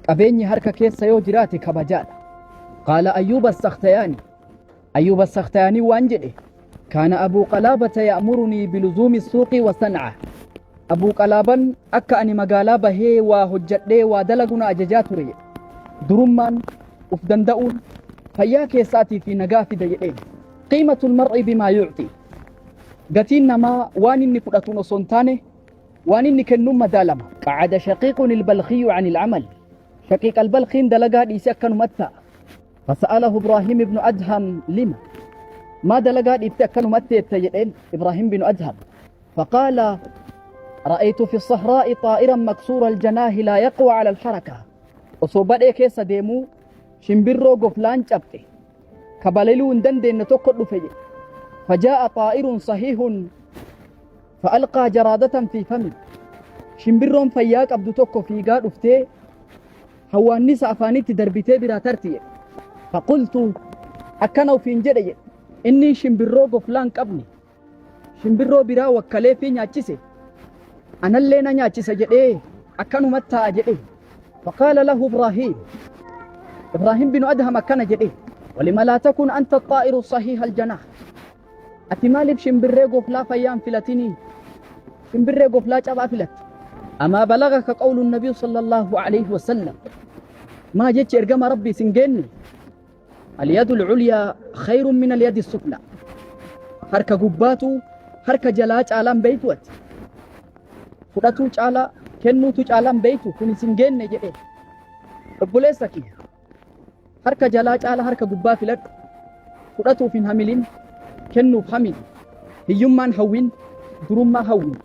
qabeenyi harka keessa yoo jiraate kabajaadha. qaala ayyuuba as-sakhtayaanii waan jedhe kaana abuu qalaabata ya'murunii biluzuumi suuqii wa san'a. abuu qalaaban akka ani magaalaa bahee waa hojjadhee waa dalaguna ajajaa ture. durummaan uf danda'uun fayyaa keessaatii fi nagaa fida jedheen. qiimatul mar'i bimaa yu'ti. gatiin namaa waan inni fudhatuun osoo hin taane waan inni kennuun madaalama. qacada shaqiiqun ilbalkhiyyu an ilcamal. shaqiiq albalkhiin dalagaa dhiise akkanumatti ta'a. fasa'alahu ibraahim ibnu adham lima. ما دلقا ديبتي أكنو متى يتجدين إبراهيم بن أدهم فقال رأيت في الصحراء طائرا مكسور الجناح لا يقوى على الحركة. وصوبات كيسا ديمو شمبرو قفلان جبتي كباليلو اندن نتوقع فيه. فجاء طائر صحيح فألقى جرادة في فمه. شمبرون فياك أبدو توقع في قاد أفتي هو النساء فانيت دربتي برا ترتي. فقلت أكنو في انجدي إني شمبرو قفلان قبني شمبرو برا وكالي في نياتشيسي أنا اللي نياتشيسي جدي أكنو متى جدي. فقال له إبراهيم بن أدهم أكنا جدي ولما لا تكون أنت الطائر الصحيح الجناح. أتمالي بشمبرو قفلا فيام فلتيني شمبرو قفلا جابا فلت. أما بلغك قول النبي صلى الله عليه وسلم ما جيتش إرقام ربي سنجيني اليد العليا خير من اليد السفلى. harka gubbaatu harka jalaa caalaan beeytuuti. fudhatuu caalaa kennuutu caalaan beeytu kun isin geenne jedhe. obboleessa kiyya harka jalaa caalaa harka gubbaa filadhu. fudhatuuf hin hamilin kennuuf hamil. hiyyummaan hawwin durummaa hawwin.